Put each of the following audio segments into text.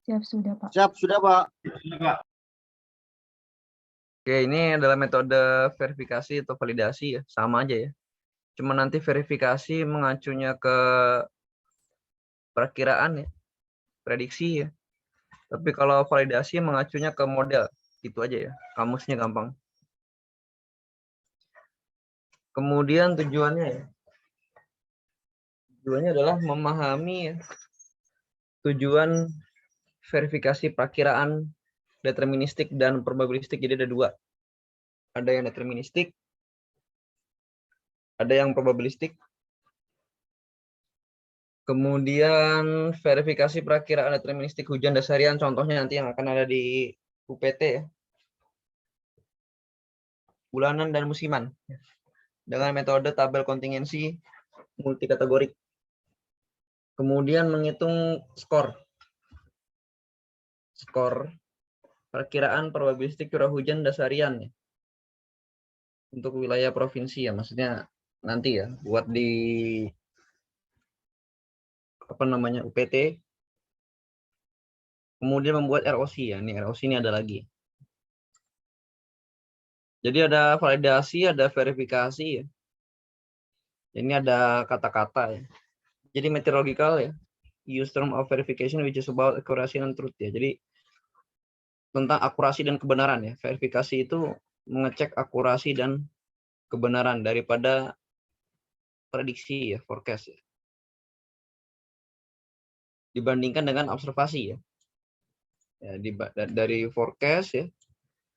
Siap, sudah, Pak. Siap, sudah, Pak. Oke, ini adalah metode verifikasi atau validasi ya, sama aja ya. Cuma nanti verifikasi mengacunya ke perakiraan ya, prediksi ya. Tapi kalau validasi mengacunya ke model, itu aja ya. Kamusnya gampang. Kemudian tujuannya ya. Tujuannya adalah memahami ya, tujuan verifikasi perakiraan deterministik dan probabilistik. Jadi ada dua. Ada yang deterministik, ada yang probabilistik. Kemudian verifikasi perakiraan deterministik hujan dasarian, contohnya nanti yang akan ada di UPT ya. Bulanan dan musiman. Dengan metode tabel kontingensi multikategorik. Kemudian menghitung skor. Skor perkiraan probabilistik curah hujan dasarian ya. Untuk wilayah provinsi ya, maksudnya nanti ya, buat di UPT. Kemudian membuat ROC ya, ini ROC ini ada lagi. Jadi ada validasi, ada verifikasi ya. Ini ada kata-kata ya. Jadi meteorological ya. Use term of verification which is about accuracy and truth ya. Jadi tentang akurasi dan kebenaran ya. Verifikasi itu mengecek akurasi dan kebenaran daripada prediksi ya, forecast ya. Dibandingkan dengan observasi ya. Dari forecast ya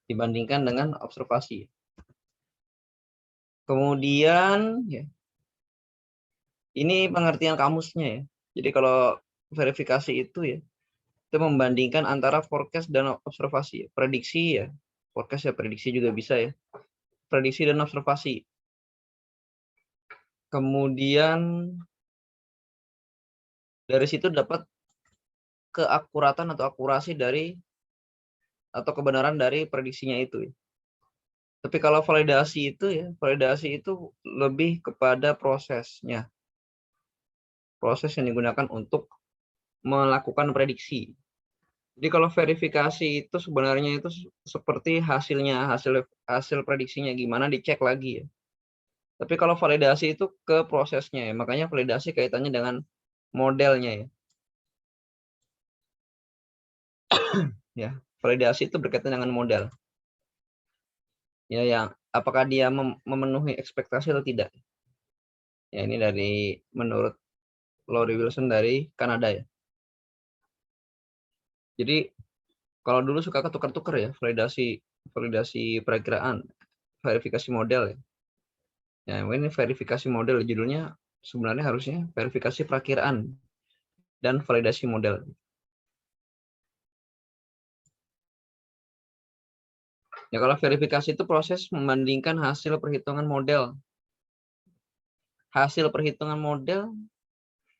dibandingkan dengan observasi. Kemudian ya, ini pengertian kamusnya ya. Jadi kalau verifikasi itu ya, itu membandingkan antara forecast dan observasi. Prediksi ya, forecast ya, prediksi juga bisa ya. Prediksi dan observasi. Kemudian dari situ dapat keakuratan atau akurasi dari atau kebenaran dari prediksinya itu. Tapi kalau validasi itu ya, validasi itu lebih kepada prosesnya. Proses yang digunakan untuk melakukan prediksi. Jadi kalau verifikasi itu sebenarnya itu seperti hasilnya, hasil prediksinya gimana dicek lagi ya. Tapi kalau validasi itu ke prosesnya ya, makanya validasi kaitannya dengan modelnya ya. Ya, validasi itu berkaitan dengan model. Ya, yang apakah dia memenuhi ekspektasi atau tidak. Ya, ini dari menurut Laurie Wilson dari Kanada ya. Jadi kalau dulu suka ketukar-tukar ya, validasi perakiraan, verifikasi model ya. Ya, ini verifikasi model, judulnya sebenarnya harusnya verifikasi perakiraan dan validasi model. Ya, kalau verifikasi itu proses membandingkan hasil perhitungan model. Hasil perhitungan model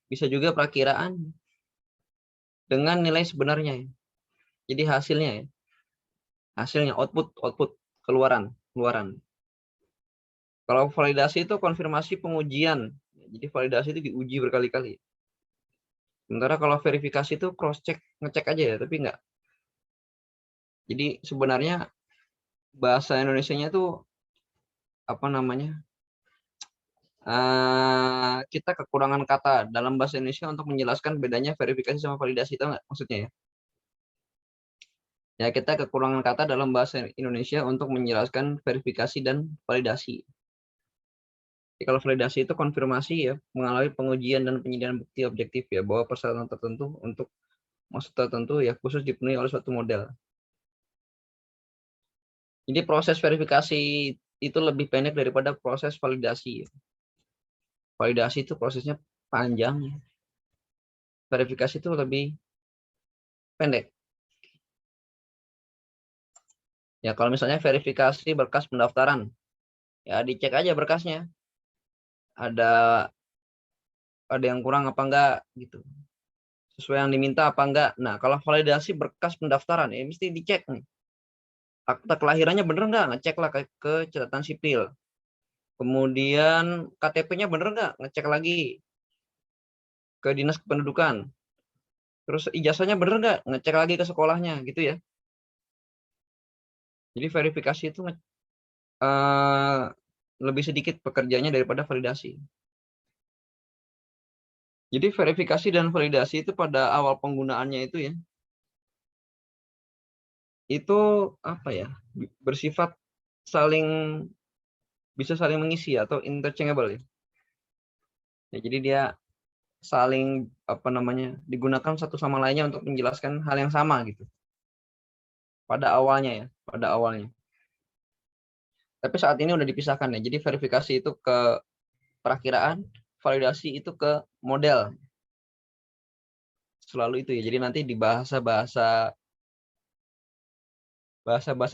bisa juga perakiraan dengan nilai sebenarnya. Jadi hasilnya ya. Hasilnya output keluaran. Kalau validasi itu konfirmasi pengujian. Jadi validasi itu diuji berkali-kali. Sementara kalau verifikasi itu cross check, ngecek aja ya, tapi enggak. Jadi sebenarnya bahasa Indonesianya itu apa namanya? Kita kekurangan kata dalam bahasa Indonesia untuk menjelaskan bedanya verifikasi sama validasi, itu enggak maksudnya ya? Ya, kita kekurangan kata dalam bahasa Indonesia untuk menjelaskan verifikasi dan validasi. Jadi kalau validasi itu konfirmasi ya, mengalami pengujian dan penyediaan bukti objektif ya, bahwa persyaratan tertentu untuk maksud tertentu ya khusus dipenuhi oleh suatu model. Jadi proses verifikasi itu lebih pendek daripada proses validasi. Validasi itu prosesnya panjang. Verifikasi itu lebih pendek. Ya, kalau misalnya verifikasi berkas pendaftaran, ya dicek aja berkasnya. Ada yang kurang apa enggak gitu. Sesuai yang diminta apa enggak. Nah, kalau validasi berkas pendaftaran ya mesti dicek nih. Akta kelahirannya bener enggak? Ngecek lah ke catatan sipil. Kemudian KTP-nya bener enggak? Ngecek lagi ke dinas kependudukan. Terus ijazahnya bener nggak? Ngecek lagi ke sekolahnya gitu ya. Jadi verifikasi itu lebih sedikit pekerjaannya daripada validasi. Jadi verifikasi dan validasi itu pada awal penggunaannya itu ya, itu apa ya, bersifat saling bisa saling mengisi atau interchangeable ya. Ya, jadi dia saling apa namanya digunakan satu sama lainnya untuk menjelaskan hal yang sama gitu. Pada awalnya ya, pada awalnya. Tapi saat ini udah dipisahkan ya. Jadi verifikasi itu ke perakiraan, validasi itu ke model. Selalu itu ya. Jadi nanti di bahasa-bahasa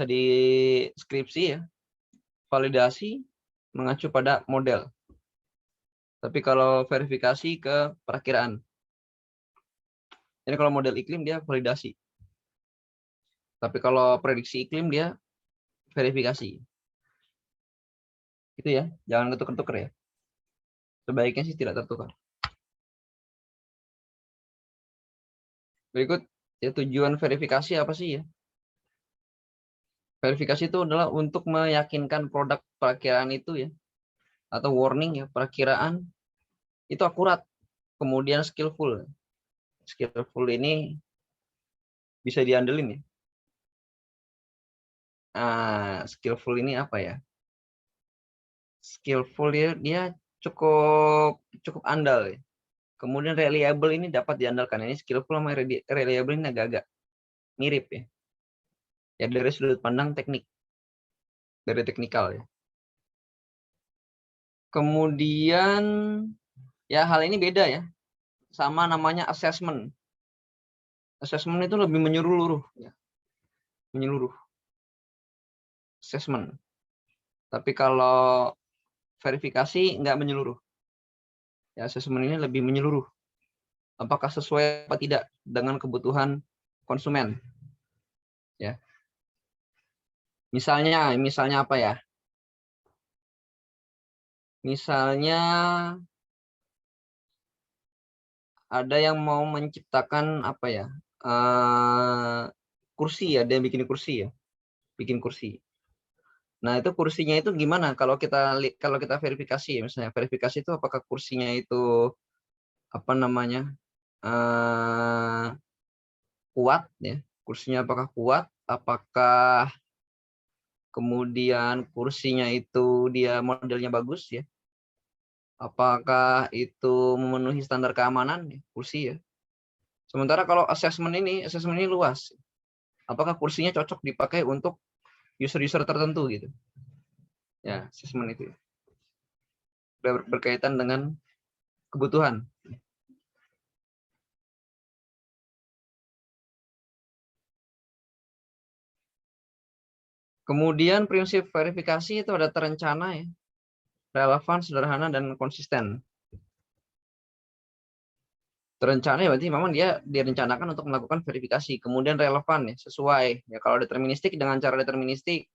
di skripsi ya, validasi mengacu pada model. Tapi kalau verifikasi ke perakiraan. Jadi kalau model iklim dia validasi. Tapi kalau prediksi iklim dia verifikasi. Itu ya, jangan ketukar-tukar ya. Sebaiknya sih tidak tertukar. Berikut ya, tujuan verifikasi apa sih ya? Verifikasi itu adalah untuk meyakinkan produk perakiraan itu ya, atau warning ya, perakiraan itu akurat, kemudian skillful. Skillful ini bisa diandelin ya. Skillful ini apa ya? Skillful dia cukup andal ya. Kemudian reliable ini dapat diandalkan. Ini skillful sama reliable ini agak-agak mirip ya. Ya dari sudut pandang teknik, dari teknikal ya. Kemudian ya hal ini beda ya, sama namanya assessment. Assessment itu lebih menyeluruh ya. Menyeluruh. Assessment. Tapi kalau verifikasi nggak menyeluruh. Ya, assessment ini lebih menyeluruh. Apakah sesuai apa tidak dengan kebutuhan konsumen? Ya. Misalnya apa ya? Misalnya ada yang mau menciptakan apa ya? Kursi ya, dia bikin kursi ya. Bikin kursi. Nah, itu kursinya itu gimana kalau kita verifikasi ya, misalnya verifikasi itu apakah kursinya itu apa namanya? Kuat ya. Kursinya apakah kuat? Apakah kemudian kursinya itu dia modelnya bagus ya? Apakah itu memenuhi standar keamanan ya, kursi ya? Sementara kalau assessment ini luas. Apakah kursinya cocok dipakai untuk user-user tertentu gitu? Ya, assessment itu. Berkaitan dengan kebutuhan. Kemudian prinsip verifikasi itu ada terencana ya, relevan, sederhana, dan konsisten. Terencana ya berarti memang dia direncanakan untuk melakukan verifikasi. Kemudian relevan ya, sesuai. Ya kalau deterministik dengan cara deterministik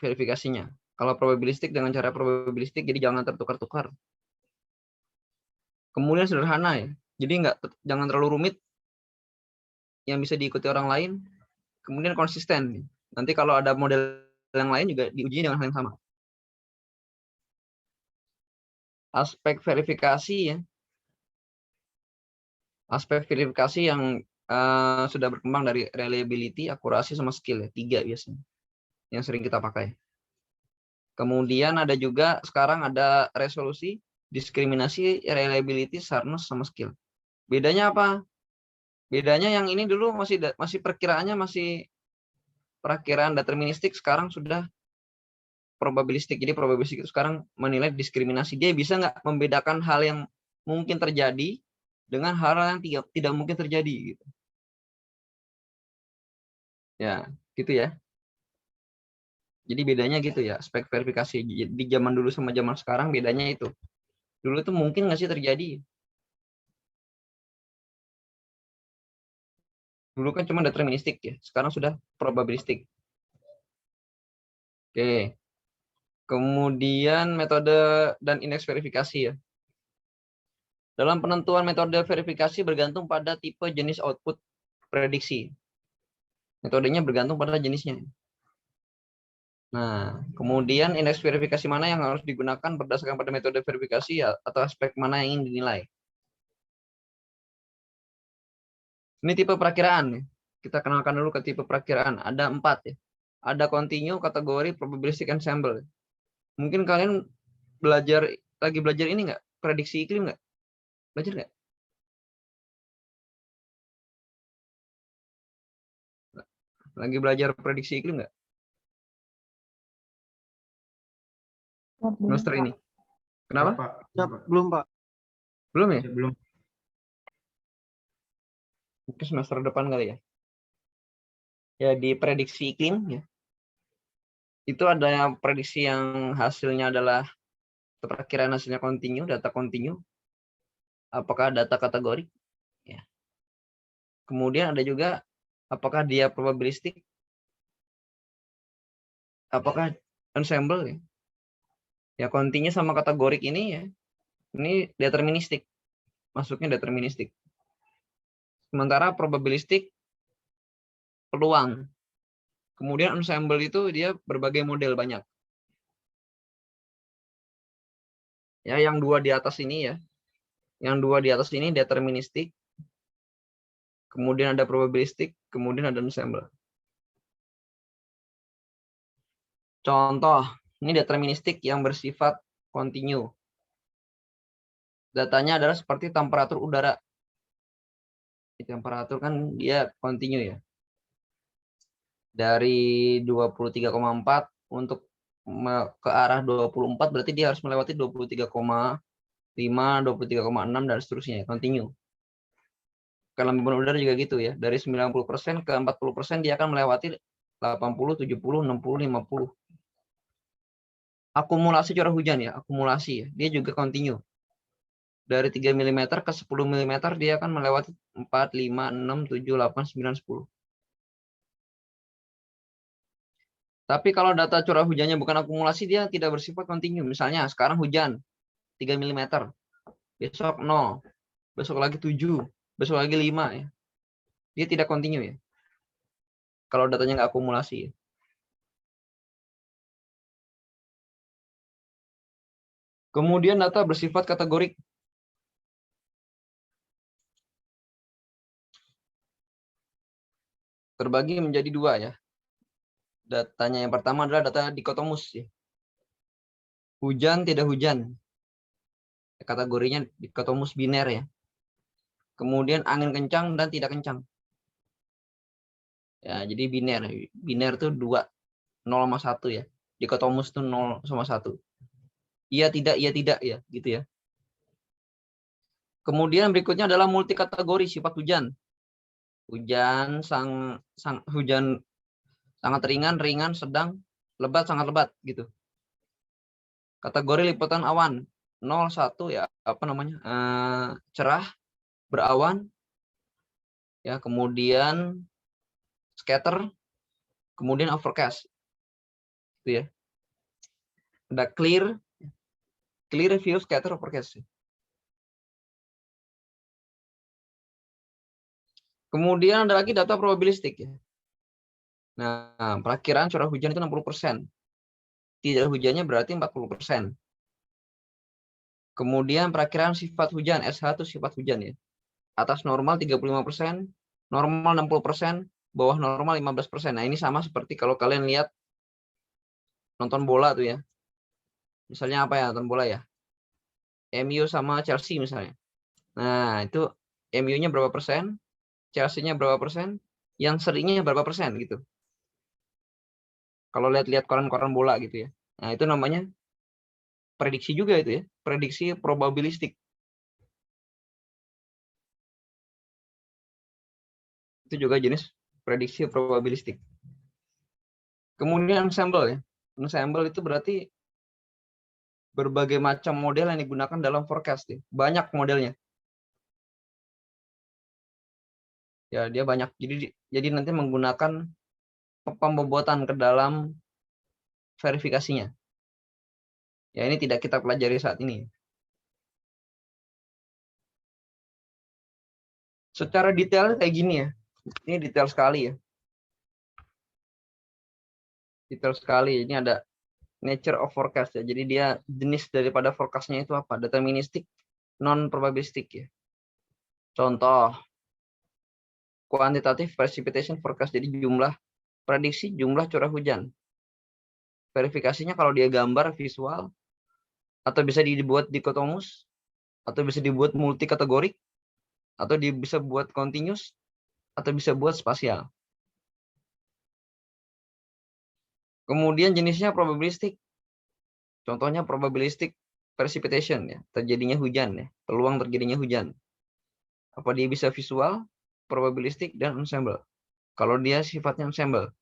verifikasinya. Kalau probabilistik dengan cara probabilistik, jadi jangan tertukar-tukar. Kemudian sederhana ya. Jadi jangan terlalu rumit yang bisa diikuti orang lain. Kemudian konsisten. Nanti kalau ada model yang lain juga diuji dengan hal yang sama. Aspek verifikasi ya. Aspek verifikasi yang sudah berkembang dari reliability, akurasi, sama skill ya. 3 biasanya yang sering kita pakai. Kemudian ada juga sekarang ada resolusi, diskriminasi, reliability, sharpness, sama skill. Bedanya apa? Bedanya yang ini dulu masih perkiraannya masih perakiraan deterministik, sekarang sudah probabilistik. Jadi probabilistik itu sekarang menilai diskriminasi. Dia bisa nggak membedakan hal yang mungkin terjadi dengan hal yang tidak mungkin terjadi gitu. Ya, gitu ya. Jadi bedanya gitu ya, aspek verifikasi di zaman dulu sama zaman sekarang bedanya itu. Dulu itu mungkin nggak sih terjadi? Dulu kan cuma deterministik ya, sekarang sudah probabilistik. Oke. Kemudian metode dan indeks verifikasi ya. Dalam penentuan metode verifikasi bergantung pada tipe jenis output prediksi. Metodenya bergantung pada jenisnya. Nah, kemudian indeks verifikasi mana yang harus digunakan berdasarkan pada metode verifikasi atau aspek mana yang ingin dinilai. Ini tipe perakiraan. Kita kenalkan dulu ke tipe perakiraan. Ada 4 ya. Ada continue, kategori, probabilistic, ensemble. Mungkin kalian lagi belajar ini nggak? Prediksi iklim nggak? Belajar nggak? Lagi belajar prediksi iklim nggak? Semester ini. Kenapa? Belum, Pak. Belum ya? Belum. Mungkin semester depan kali ya. Ya di prediksi iklim ya. Itu ada prediksi yang hasilnya adalah perakiraan hasilnya continue, data continue. Apakah data kategori? Ya. Kemudian ada juga apakah dia probabilistik? Apakah ensemble ya? Ya continue sama kategorik ini ya. Ini deterministik. Masuknya deterministik. Sementara probabilistik peluang. Kemudian ensemble itu dia berbagai model banyak. Ya, yang 2 di atas ini ya. Yang 2 di atas ini deterministik. Kemudian ada probabilistik, kemudian ada ensemble. Contoh, ini deterministik yang bersifat continue. Datanya adalah seperti temperatur udara. Temperatur kan dia continue ya. Dari 23,4 untuk ke arah 24 berarti dia harus melewati 23,5, 23,6 dan seterusnya, continue. Kalau beban udara juga gitu ya, dari 90% ke 40% dia akan melewati 80, 70, 60, 50. Akumulasi curah hujan ya, akumulasi ya, dia juga continue. Dari 3 mm ke 10 mm dia akan melewati 4, 5, 6, 7, 8, 9, 10. Tapi kalau data curah hujannya bukan akumulasi, dia tidak bersifat kontinu. Misalnya sekarang hujan 3 mm, besok 0, besok lagi 7, besok lagi 5 ya. Dia tidak kontinu ya. Kalau datanya nggak akumulasi ya. Kemudian data bersifat kategorik. Terbagi menjadi 2 ya. Datanya yang pertama adalah data dikotomus ya. Hujan tidak hujan. Kategorinya dikotomus biner ya. Kemudian angin kencang dan tidak kencang. Ya, jadi biner. Biner itu 2, 0 sama 1 ya. Dikotomus itu 0 sama 1. Iya tidak ya, gitu ya. Kemudian berikutnya adalah multi kategori sifat hujan. Hujan hujan sangat ringan, ringan, sedang, lebat, sangat lebat gitu. Kategori liputan awan 0, 1 ya, apa namanya? Cerah, berawan. Ya, kemudian scatter, kemudian overcast. Gitu ya. Ada clear, view, scatter, overcast. Kemudian ada lagi data probabilistik ya. Nah, perakiraan curah hujan itu 60%. Tidak hujannya berarti 40%. Kemudian perakiraan sifat hujan, SH itu sifat hujan ya. Atas normal 35%, normal 60%, bawah normal 15%. Nah, ini sama seperti kalau kalian lihat nonton bola tuh ya. Misalnya apa ya, nonton bola ya? MU sama Chelsea misalnya. Nah, itu MU-nya berapa persen, Chelsea-nya berapa persen, yang serinya berapa persen gitu. Kalau lihat-lihat koran-koran bola gitu ya. Nah, itu namanya prediksi juga itu ya, prediksi probabilistik. Itu juga jenis prediksi probabilistik. Kemudian ensemble ya. Ensemble itu berarti berbagai macam model yang digunakan dalam forecast ya. Banyak modelnya. Ya, dia banyak. Jadi nanti menggunakan pembobotan ke dalam verifikasinya. Ya, ini tidak kita pelajari saat ini. Secara detail kayak gini ya. Ini detail sekali ya. Detail sekali. Ini ada nature of forecast ya. Jadi dia jenis daripada forecastnya itu apa? Deterministik, non probabilistik ya. Contoh kuantitatif precipitation forecast. Jadi jumlah prediksi jumlah curah hujan. Verifikasinya kalau dia gambar visual atau bisa dibuat dikotomus atau bisa dibuat multi kategorik atau bisa buat continuous atau bisa buat spasial. Kemudian jenisnya probabilistik. Contohnya probabilistik precipitation ya, terjadinya hujan ya, peluang terjadinya hujan. Apa dia bisa visual, probabilistik dan ensemble. Kalau dia sifatnya ensemble.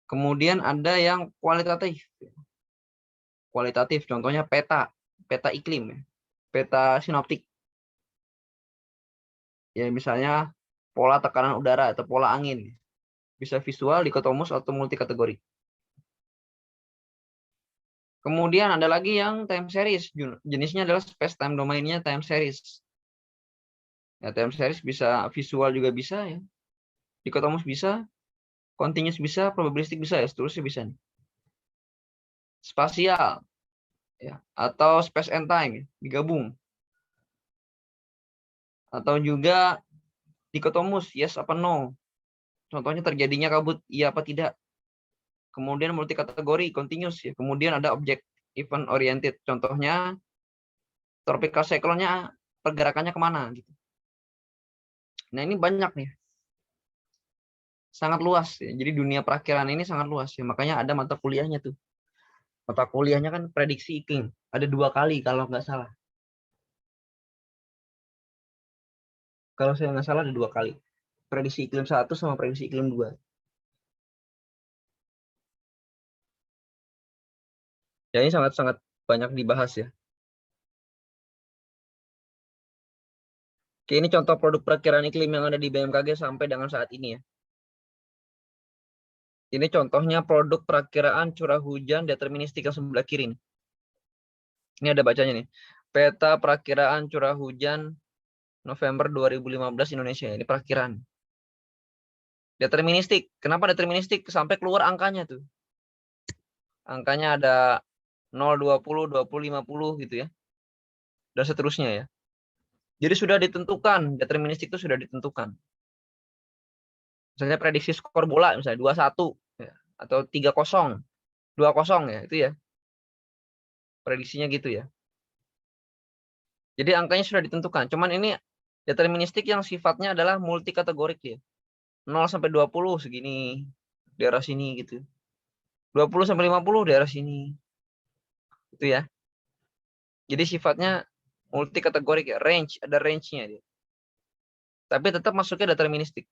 Kemudian ada yang kualitatif. Kualitatif contohnya peta, peta iklim ya, peta sinoptik. Ya misalnya pola tekanan udara atau pola angin. Bisa visual, dikotomus atau multi kategori. Kemudian ada lagi yang time series. Jenisnya adalah space time domainnya time series. Ya, time series bisa visual juga bisa ya. Dikotomus bisa, continuous bisa, probabilistik bisa ya, seterusnya bisa nih. Spasial ya, atau space and time ya, digabung. Atau juga dikotomus, yes apa no. Contohnya terjadinya kabut, iya apa tidak. Kemudian multi kategori, continuous ya. Kemudian ada object event oriented. Contohnya tropical cyclone-nya pergerakannya kemana gitu. Nah ini banyak nih, sangat luas ya. Jadi dunia perakiraan ini sangat luas ya. Makanya ada mata kuliahnya tuh. Mata kuliahnya kan prediksi iklim. Ada 2 kali kalau nggak salah. Kalau saya nggak salah ada 2 kali. Prediksi iklim 1 sama prediksi iklim 2. Ya ini sangat-sangat banyak dibahas ya. Oke, ini contoh produk perakiraan iklim yang ada di BMKG sampai dengan saat ini ya. Ini contohnya produk perakiraan curah hujan deterministik yang sebelah kiri nih. Ini ada bacanya nih. Peta perakiraan curah hujan November 2015 Indonesia. Ini perakiraan. Deterministik. Kenapa deterministik? Sampai keluar angkanya tuh. Angkanya ada 0, 20, 20, 50 gitu ya. Dan seterusnya ya. Jadi sudah ditentukan, deterministik itu sudah ditentukan. Misalnya prediksi skor bola misalnya 2-1 ya, atau 3-0, 2-0 ya, itu ya. Prediksinya gitu ya. Jadi angkanya sudah ditentukan. Cuman ini deterministik yang sifatnya adalah multi kategorik ya. 0 sampai 20 segini daerah sini gitu. 20 sampai 50 daerah sini. Itu ya. Jadi sifatnya multi kategorik ya, range, ada range-nya dia. Tapi tetap masuknya deterministik.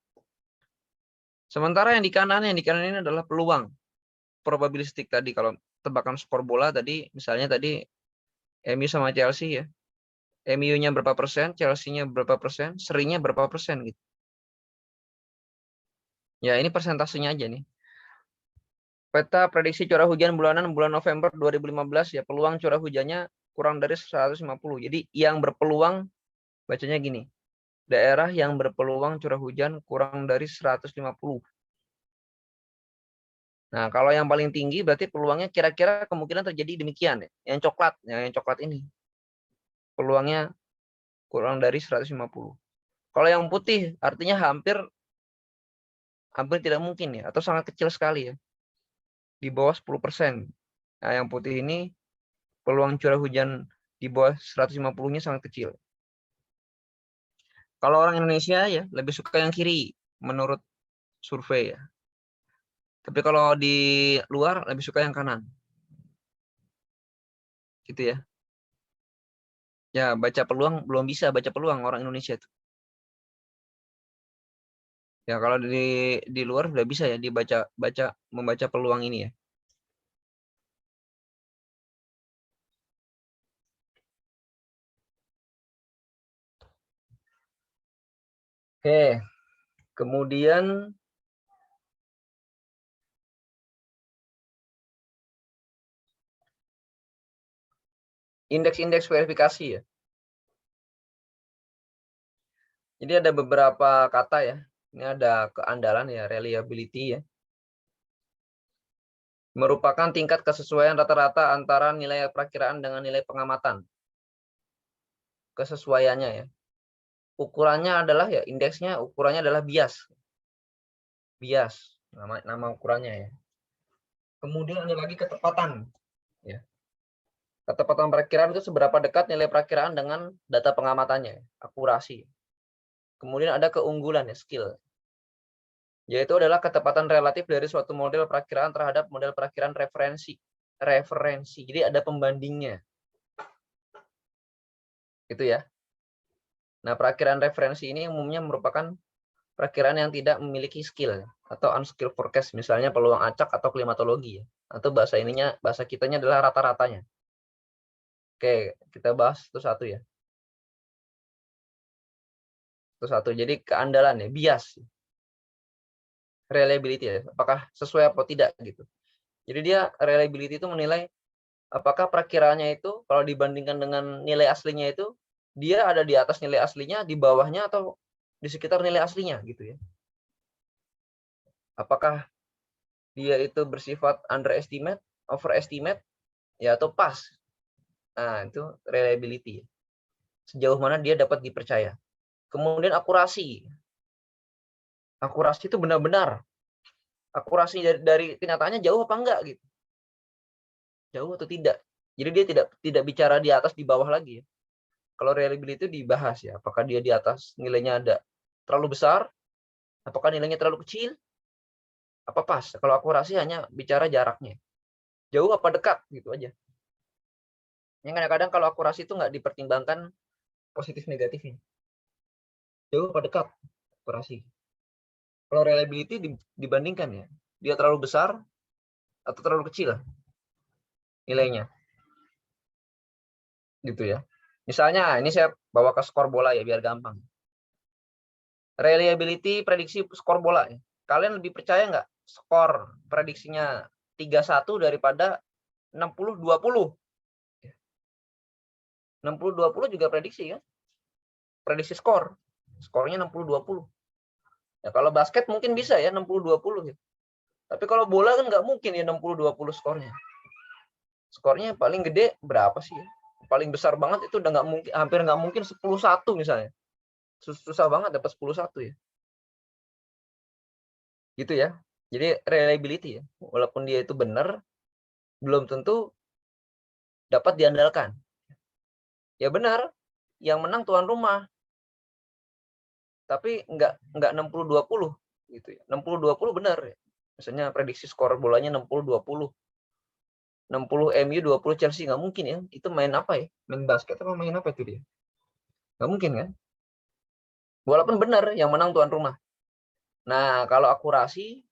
Sementara yang di kanan ini adalah peluang. Probabilistik tadi kalau tebakan skor bola tadi misalnya tadi MU sama Chelsea ya. MU-nya berapa persen, Chelsea-nya berapa persen, serinya berapa persen gitu. Ya, ini persentasenya aja nih. Peta prediksi curah hujan bulanan bulan November 2015 ya, peluang curah hujannya kurang dari 150. Jadi yang berpeluang bacanya gini. Daerah yang berpeluang curah hujan kurang dari 150. Nah, kalau yang paling tinggi berarti peluangnya kira-kira kemungkinan terjadi demikian ya. Yang coklat ini. Peluangnya kurang dari 150. Kalau yang putih artinya hampir tidak mungkin ya, atau sangat kecil sekali ya. Di bawah 10%. Nah, yang putih ini peluang curah hujan di bawah 150-nya sangat kecil. Kalau orang Indonesia ya lebih suka yang kiri menurut survei ya. Tapi kalau di luar lebih suka yang kanan. Gitu ya. Ya, baca peluang belum bisa baca peluang orang Indonesia itu. Ya, kalau di luar sudah bisa ya membaca peluang ini ya. Oke. Kemudian indeks-indeks verifikasi ya. Jadi ada beberapa kata ya. Ini ada keandalan ya, reliability ya. Merupakan tingkat kesesuaian rata-rata antara nilai perakiraan dengan nilai pengamatan. Kesesuaiannya ya. Ukurannya adalah ya, indeksnya ukurannya adalah bias. Bias, nama ukurannya ya. Kemudian ada lagi ketepatan. Ya. Ketepatan perakiraan itu seberapa dekat nilai perakiraan dengan data pengamatannya, akurasi. Kemudian ada keunggulan ya, skill. Yaitu adalah ketepatan relatif dari suatu model perakiraan terhadap model perakiraan referensi. Jadi ada pembandingnya. Gitu ya. Nah, perakiraan referensi ini umumnya merupakan perakiraan yang tidak memiliki skill atau unskilled forecast, misalnya peluang acak atau klimatologi ya. Atau bahasa kitanya adalah rata-ratanya. Oke, kita bahas satu ya. Satu. Jadi keandalan ya, bias. Reliability ya, apakah sesuai atau tidak gitu. Jadi dia reliability itu menilai apakah perakiraannya itu kalau dibandingkan dengan nilai aslinya itu dia ada di atas nilai aslinya, di bawahnya atau di sekitar nilai aslinya gitu ya. Apakah dia itu bersifat underestimate, overestimate ya atau pas. Nah, itu reliability. Sejauh mana dia dapat dipercaya. Kemudian akurasi. Akurasi itu benar-benar akurasi dari kenyataannya jauh apa enggak gitu. Jauh atau tidak. Jadi dia tidak bicara di atas di bawah lagi ya. Kalau reliability itu dibahas ya, apakah dia di atas nilainya ada terlalu besar, apakah nilainya terlalu kecil, apa pas. Kalau akurasi hanya bicara jaraknya. Jauh apa dekat gitu aja. Yang kadang-kadang kalau akurasi itu nggak dipertimbangkan positif negatifnya. Jauh apa dekat akurasi. Kalau reliability dibandingkan ya, dia terlalu besar atau terlalu kecil nilainya. Gitu ya. Misalnya, ini saya bawa ke skor bola ya biar gampang. Reliability prediksi skor bola. Kalian lebih percaya nggak skor prediksinya 3-1 daripada 60-20? 60-20 juga prediksi kan? Prediksi skor. Skornya 60-20. Ya, kalau basket mungkin bisa ya 60-20 ya. Tapi kalau bola kan nggak mungkin ya 60-20 skornya. Skornya paling gede berapa sih ya? Paling besar banget itu udah nggak mungkin, hampir nggak mungkin 10-1 misalnya. Susah banget dapat 10-1 ya. Gitu ya. Jadi reliability ya. Walaupun dia itu benar, belum tentu dapat diandalkan. Ya benar, yang menang tuan rumah. Tapi enggak 60-20 gitu ya. 60-20 benar ya. Misalnya prediksi skor bolanya 60-20. 60 MU 20 Chelsea nggak mungkin ya. Itu main apa ya? Main basket apa main apa itu dia? Nggak mungkin kan? Walaupun benar yang menang tuan rumah. Nah, kalau akurasi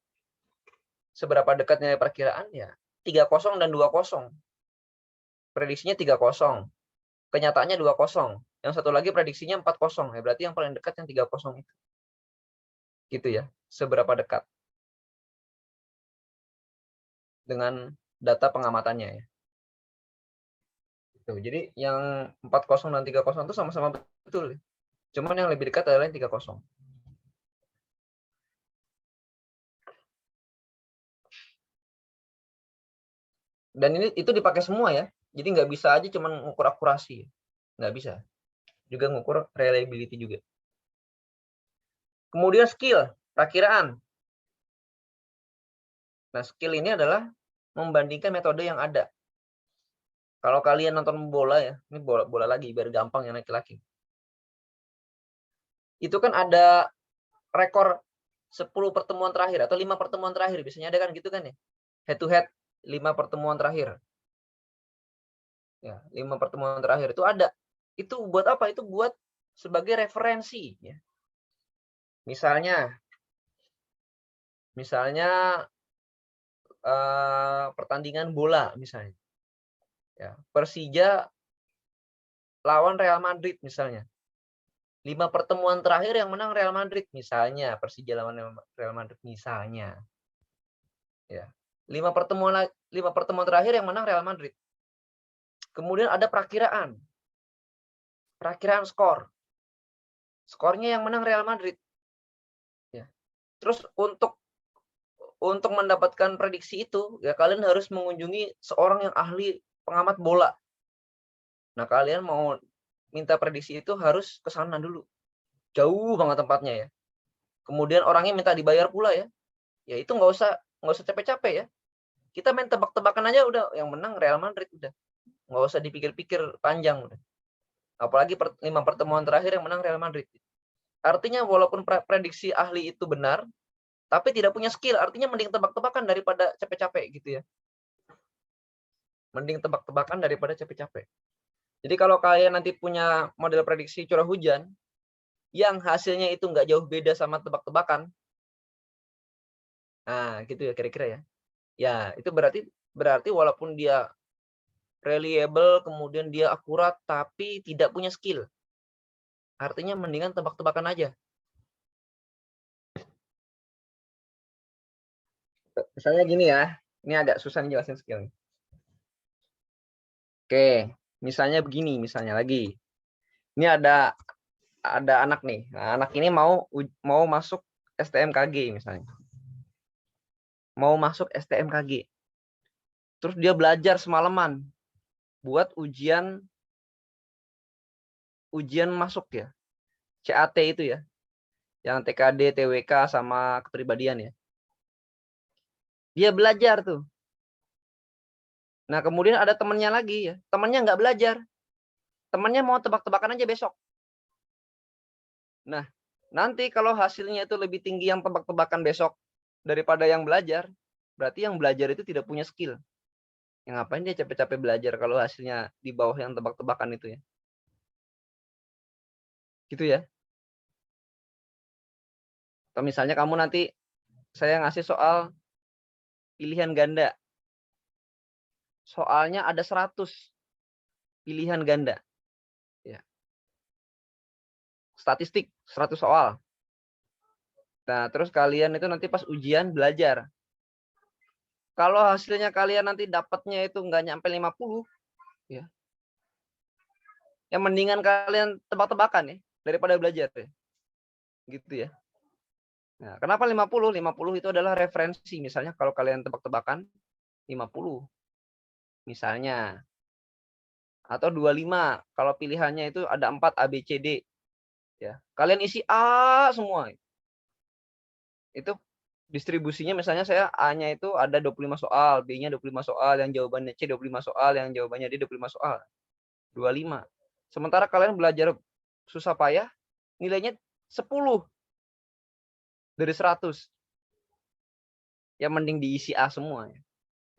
seberapa dekatnya perkiraan ya 3-0 dan 2-0. Prediksinya 3-0. Kenyataannya 2-0. Yang satu lagi prediksinya 4-0. Ya berarti yang paling dekat yang 3-0 itu. Gitu ya. Seberapa dekat dengan data pengamatannya ya. Gitu. Jadi yang 4-0 dan 3-0 itu sama-sama betul. Cuman yang lebih dekat adalah yang 3-0. Dan itu dipakai semua ya. Jadi nggak bisa aja cuman ngukur akurasi. Nggak bisa. Juga ngukur reliability juga. Kemudian skill, perakiraan. Nah, skill ini adalah membandingkan metode yang ada. Kalau kalian nonton bola ya, ini bola lagi biar gampang yang laki-laki. Itu kan ada rekor 10 pertemuan terakhir atau 5 pertemuan terakhir. Biasanya ada kan gitu kan ya. Head to head 5 pertemuan terakhir. Ya, 5 pertemuan terakhir itu ada. Itu buat apa? Itu buat sebagai referensi ya. Misalnya pertandingan bola misalnya. Ya, Persija lawan Real Madrid misalnya. 5 pertemuan terakhir yang menang Real Madrid misalnya, Persija lawan Real Madrid misalnya. Ya. 5 pertemuan terakhir yang menang Real Madrid. Kemudian ada perakiraan skor. Skornya yang menang Real Madrid. Ya. Terus untuk mendapatkan prediksi itu, ya kalian harus mengunjungi seorang yang ahli pengamat bola. Nah, kalian mau minta prediksi itu harus ke sana dulu. Jauh banget tempatnya ya. Kemudian orangnya minta dibayar pula ya. Ya itu nggak usah capek-capek ya. Kita main tebak-tebakan aja udah, yang menang Real Madrid udah. Nggak usah dipikir-pikir panjang udah. Apalagi 5 pertemuan terakhir yang menang Real Madrid. Artinya walaupun prediksi ahli itu benar, tapi tidak punya skill, artinya mending tebak-tebakan daripada capek-capek gitu ya. Mending tebak-tebakan daripada capek-capek. Jadi kalau kalian nanti punya model prediksi curah hujan, yang hasilnya itu nggak jauh beda sama tebak-tebakan, nah gitu ya kira-kira ya. Ya itu berarti walaupun dia reliable, kemudian dia akurat, tapi tidak punya skill. Artinya mendingan tebak-tebakan aja. Misalnya gini ya, ini agak susah nih jelasin skill. Oke, misalnya begini, misalnya lagi. Ini ada anak nih. Nah, anak ini mau masuk STMKG misalnya. Mau masuk STMKG. Terus dia belajar semalaman buat ujian masuk ya. CAT itu ya. Yang TKD, TWK sama kepribadian ya. Dia belajar tuh. Nah, kemudian ada temennya lagi ya. Temennya nggak belajar. Temennya mau tebak-tebakan aja besok. Nah, nanti kalau hasilnya itu lebih tinggi yang tebak-tebakan besok daripada yang belajar, berarti yang belajar itu tidak punya skill. Yang ngapain dia capek-capek belajar kalau hasilnya di bawah yang tebak-tebakan itu ya. Gitu ya. Atau misalnya kamu nanti saya ngasih soal pilihan ganda. Soalnya ada 100 pilihan ganda. Ya. Statistik 100 soal. Nah, terus kalian itu nanti pas ujian belajar. Kalau hasilnya kalian nanti dapatnya itu nggak nyampe 50, ya. Yang mendingan kalian tebak-tebakan ya daripada belajar ya. Gitu ya. Nah, kenapa 50? 50 itu adalah referensi. Misalnya kalau kalian tebak-tebakan 50 misalnya, atau 25 kalau pilihannya itu ada 4 A B C D ya. Kalian isi A semua. Itu distribusinya misalnya saya A-nya itu ada 25 soal, B-nya 25 soal, yang jawabannya C 25 soal, yang jawabannya D 25 soal. 25. Sementara kalian belajar susah payah, nilainya 10 dari 100. Ya mending diisi A semua.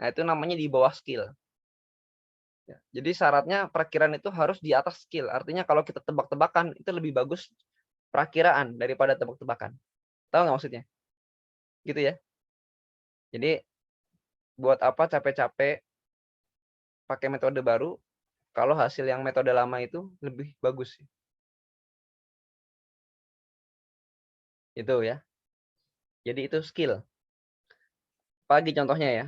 Nah, itu namanya di bawah skill. Ya, jadi syaratnya perakiraan itu harus di atas skill. Artinya kalau kita tebak-tebakan itu lebih bagus perakiraan daripada tebak-tebakan. Tahu nggak maksudnya? Gitu ya. Jadi buat apa capek-capek pakai metode baru kalau hasil yang metode lama itu lebih bagus. Itu ya. Jadi itu skill. Pagi contohnya ya.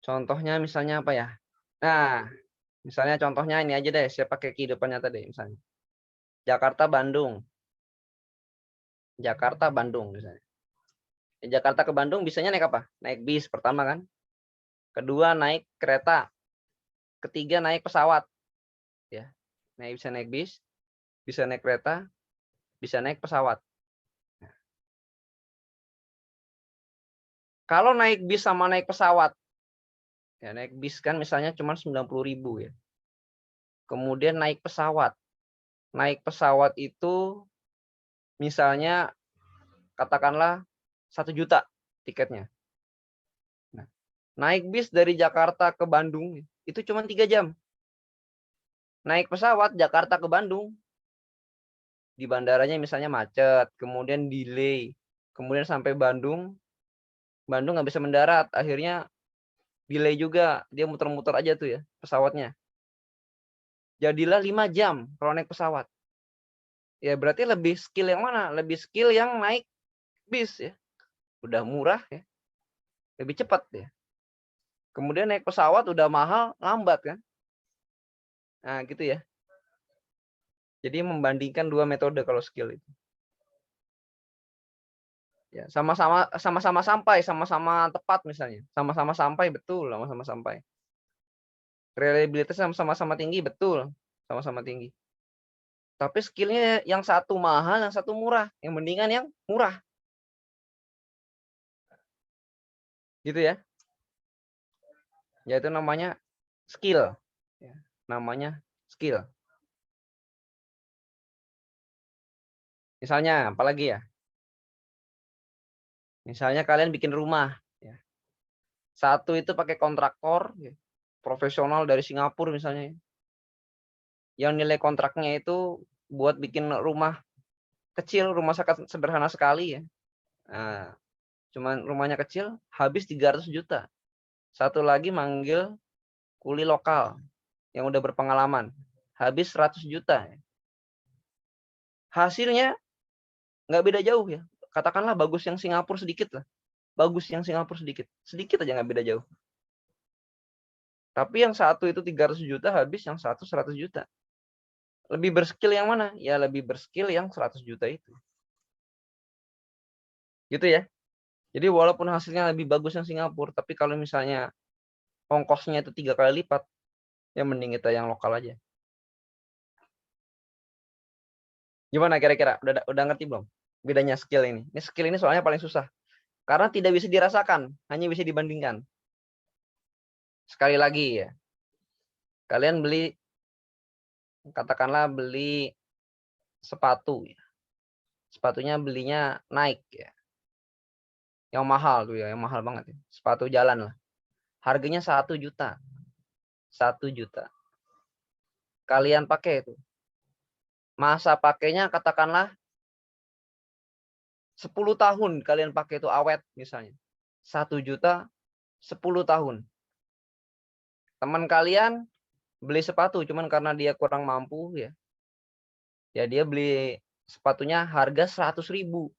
Contohnya misalnya apa ya? Nah, misalnya contohnya ini aja deh, saya pakai kehidupan nyata deh misalnya. Jakarta Bandung. Jakarta Bandung misalnya. Jakarta ke Bandung bisanya naik apa? Naik bis pertama kan. Kedua naik kereta. Ketiga naik pesawat. Ya. Nah, bisa naik bis, bisa naik kereta, bisa naik pesawat. Nah, kalau naik bis sama naik pesawat, ya naik bis kan misalnya cuma 90.000 ya. Kemudian naik pesawat. Naik pesawat itu misalnya katakanlah 1 juta tiketnya. Nah, naik bis dari Jakarta ke Bandung itu cuma 3 jam. Naik pesawat Jakarta ke Bandung, di bandaranya misalnya macet, kemudian delay, kemudian sampai Bandung nggak bisa mendarat, akhirnya delay juga, dia muter-muter aja tuh ya pesawatnya. Jadilah 5 jam kalau naik pesawat. Ya berarti lebih skill yang mana? Lebih skill yang naik bis ya. Udah murah ya, lebih cepat ya. Kemudian naik pesawat udah mahal, lambat kan. Nah gitu ya. Jadi membandingkan dua metode kalau skill itu. Ya, sama-sama sampai, sama-sama tepat misalnya. Sama-sama sampai betul, sama-sama sampai. Reliabilitas sama-sama tinggi betul, sama-sama tinggi. Tapi skillnya yang satu mahal, yang satu murah. Yang mendingan yang murah. Gitu ya. Yaitu namanya skill. Ya, namanya skill. Misalnya, apalagi ya? Misalnya kalian bikin rumah. Ya. Satu itu pakai kontraktor, ya, profesional dari Singapura misalnya. Yang nilai kontraknya itu buat bikin rumah kecil, rumah sangat sederhana sekali ya. Nah, cuman rumahnya kecil, habis 300 juta. Satu lagi manggil kuli lokal yang udah berpengalaman, habis 100 juta. Hasilnya nggak beda jauh ya. Katakanlah bagus yang Singapura sedikit lah. Bagus yang Singapura sedikit. Sedikit aja nggak beda jauh. Tapi yang satu itu 300 juta, habis yang satu 100 juta. Lebih berskill yang mana? Ya lebih berskill yang 100 juta itu. Gitu ya. Jadi walaupun hasilnya lebih bagus yang Singapura, tapi kalau misalnya ongkosnya itu 3 kali lipat, ya mending kita yang lokal aja. Gimana kira-kira? Udah ngerti belum bedanya skill ini? Ini skill ini soalnya paling susah. Karena tidak bisa dirasakan, hanya bisa dibandingkan. Sekali lagi ya. Kalian beli, katakanlah beli sepatu ya. Sepatunya belinya Nike ya. Yang mahal tuh ya, yang mahal banget ya. Sepatu jalan lah. Harganya 1 juta. 1 juta. Kalian pakai itu. Masa pakainya katakanlah 10 tahun kalian pakai itu awet misalnya. 1 juta 10 tahun. Teman kalian beli sepatu cuman karena dia kurang mampu ya. Ya dia beli sepatunya harga 100.000.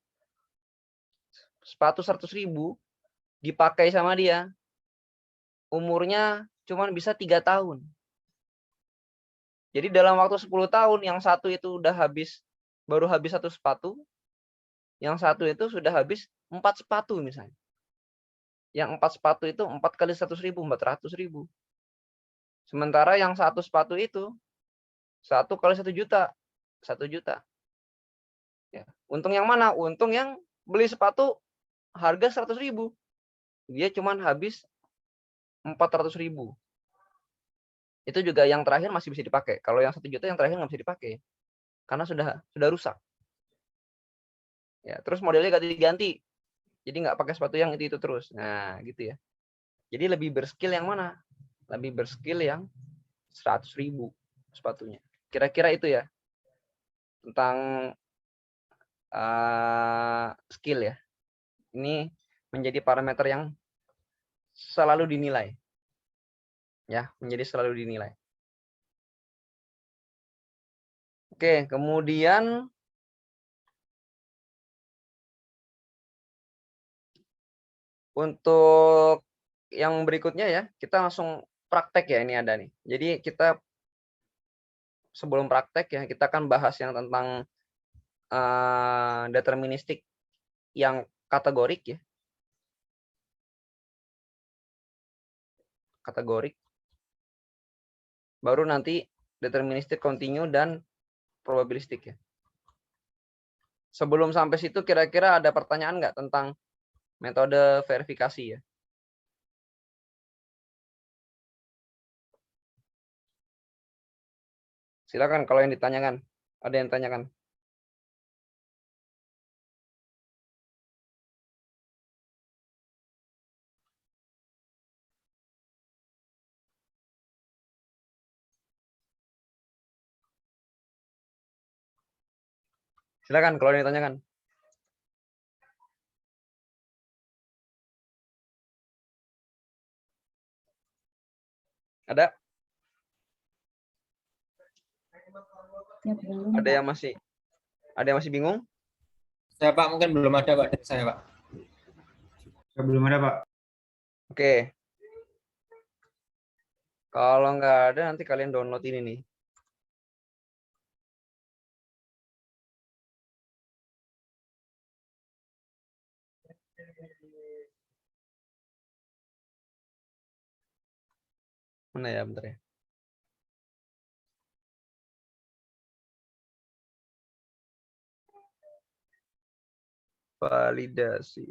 Sepatu 100.000 dipakai sama dia. Umurnya cuman bisa 3 tahun. Jadi dalam waktu 10 tahun yang satu itu udah habis, baru habis satu sepatu, yang satu itu sudah habis 4 sepatu misalnya. Yang 4 sepatu itu 4 kali 100.000, 400.000. Sementara yang satu sepatu itu 1 kali 1 juta, 1 juta. Ya. Untung yang mana? Untung yang beli sepatu harga 100.000. Dia cuman habis 400.000. Itu juga yang terakhir masih bisa dipakai. Kalau yang 1 juta yang terakhir nggak bisa dipakai. Karena sudah rusak. Ya, terus modelnya ganti-ganti. Jadi nggak pakai sepatu yang itu terus. Nah, gitu ya. Jadi lebih berskill yang mana? Lebih berskill yang 100.000 sepatunya. Kira-kira itu ya. Tentang skill ya. Ini menjadi parameter yang selalu dinilai. Ya, menjadi selalu dinilai. Oke, kemudian untuk yang berikutnya ya, kita langsung praktek ya, ini ada nih. Jadi kita sebelum praktek ya, kita akan bahas yang tentang deterministik yang kategorik ya. Kategorik. Baru nanti deterministik continue dan probabilistik ya. Sebelum sampai situ kira-kira ada pertanyaan nggak tentang metode verifikasi ya? Silakan kalau yang ditanyakan. Ada yang tanyakan? Silakan kalau yang ditanyakan. Ada? Ya, belum, Ada yang masih bingung? Saya Pak, mungkin belum ada Pak dari saya Pak. Belum ada Pak. Oke. Kalau nggak ada nanti kalian download ini nih. Mana ya, bentar ya. Validasi.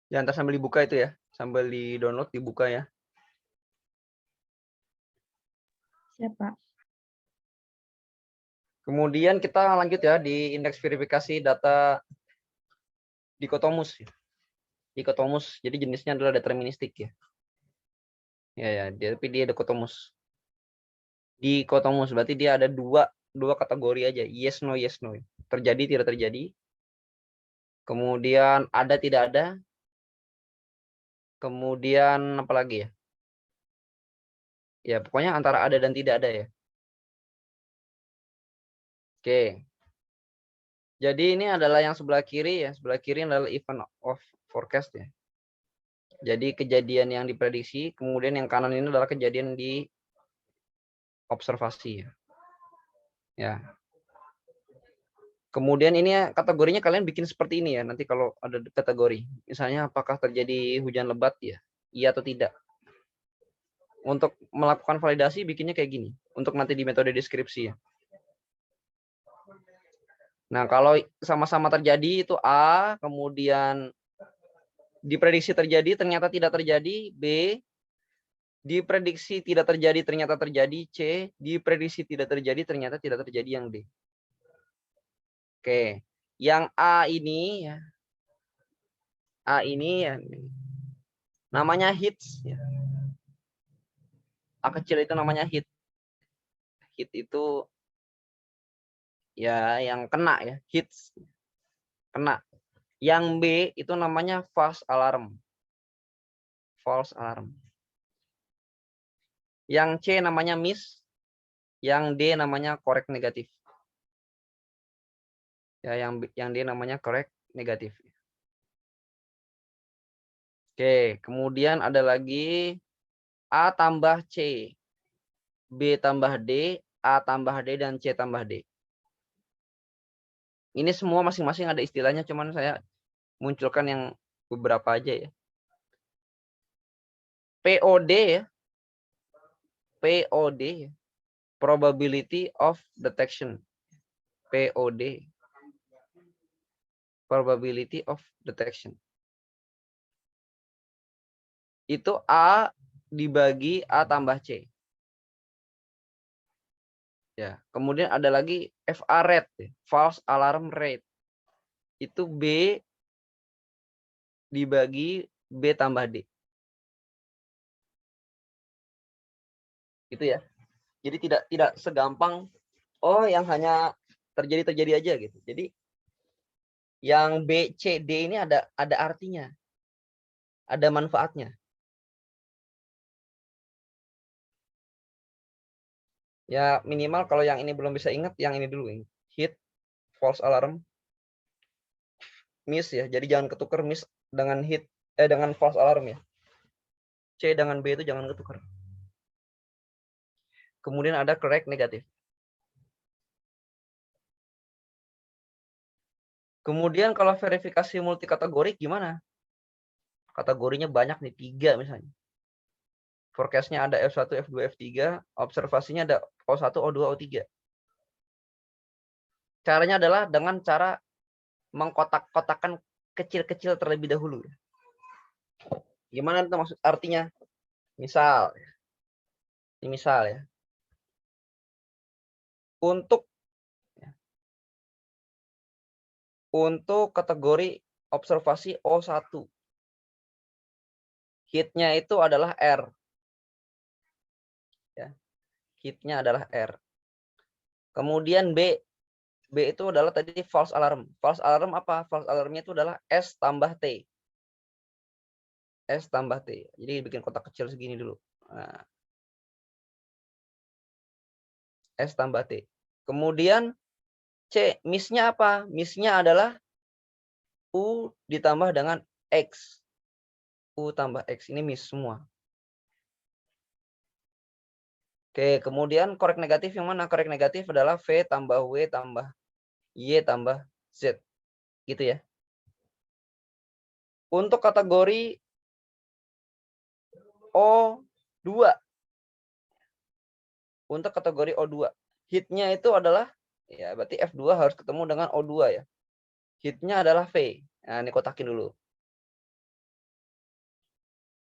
Ya, ntar sambil dibuka itu ya. Sambil di-download, dibuka ya. Siapa? Kemudian kita lanjut ya di indeks verifikasi data dikotomus. Dikotomus, jadi jenisnya adalah deterministik ya. Ya, tapi dia dikotomus. Dikotomus berarti dia ada dua kategori aja, yes no. Terjadi tidak terjadi. Kemudian ada tidak ada. Kemudian apa lagi ya? Ya, pokoknya antara ada dan tidak ada ya. Oke. Jadi ini adalah yang sebelah kiri ya. Sebelah kiri adalah event of forecast ya. Jadi kejadian yang diprediksi, kemudian yang kanan ini adalah kejadian di observasi ya. Ya. Kemudian ini ya, kategorinya kalian bikin seperti ini ya. Nanti kalau ada kategori, misalnya apakah terjadi hujan lebat ya, iya atau tidak. Untuk melakukan validasi bikinnya kayak gini. Untuk nanti di metode deskripsi ya. Nah, kalau sama-sama terjadi itu A, kemudian diprediksi terjadi ternyata tidak terjadi, B, diprediksi tidak terjadi ternyata terjadi, C, diprediksi tidak terjadi ternyata tidak terjadi yang D. Oke, yang A ini ya. A ini ya namanya hits ya. A kecil itu namanya hit. Hit itu ya yang kena ya, hits. Kena. Yang B itu namanya false alarm. False alarm. Yang C namanya miss. Yang D namanya correct negatif. Ya, yang D namanya correct negatif. Oke, kemudian ada lagi A tambah C, B tambah D, A tambah D, dan C tambah D. Ini semua masing-masing ada istilahnya, cuman saya munculkan yang beberapa aja ya. POD ya. POD ya. Probability of detection. POD. Probability of detection. Itu A dibagi A tambah C. Ya, kemudian ada lagi FA rate, ya, false alarm rate. Itu B dibagi B tambah D. Gitu ya. Jadi tidak segampang yang hanya terjadi aja gitu. Jadi yang B, C, D ini ada artinya. Ada manfaatnya. Ya minimal kalau yang ini belum bisa ingat, yang ini dulu. Hit, false alarm, miss ya. Jadi jangan ketukar miss dengan hit, dengan false alarm ya. C dengan B itu jangan ketukar. Kemudian ada correct negatif. Kemudian kalau verifikasi multi kategori gimana? Kategorinya banyak nih, 3 misalnya. Forecast-nya ada F1, F2, F3, observasinya ada O1, O2, O3. Caranya adalah dengan cara mengkotak-kotakan kecil-kecil terlebih dahulu. Gimana itu maksud artinya? Misal ya. Untuk kategori observasi O1. Hitnya itu adalah R. Hitnya adalah R. Kemudian B itu adalah tadi false alarm. False alarm apa? False alarmnya itu adalah S tambah T. S tambah T. Jadi bikin kotak kecil segini dulu. Nah, S tambah T. Kemudian C, miss-nya apa? Miss-nya adalah U ditambah dengan X. U tambah X. Ini miss semua. Oke, kemudian korek negatif yang mana? Korek negatif adalah V tambah W tambah Y tambah Z. Gitu ya. Untuk kategori O2. Untuk kategori O2. Hitnya itu adalah, ya berarti F2 harus ketemu dengan O2 ya. Hitnya adalah V. Nah, ini kotakin dulu.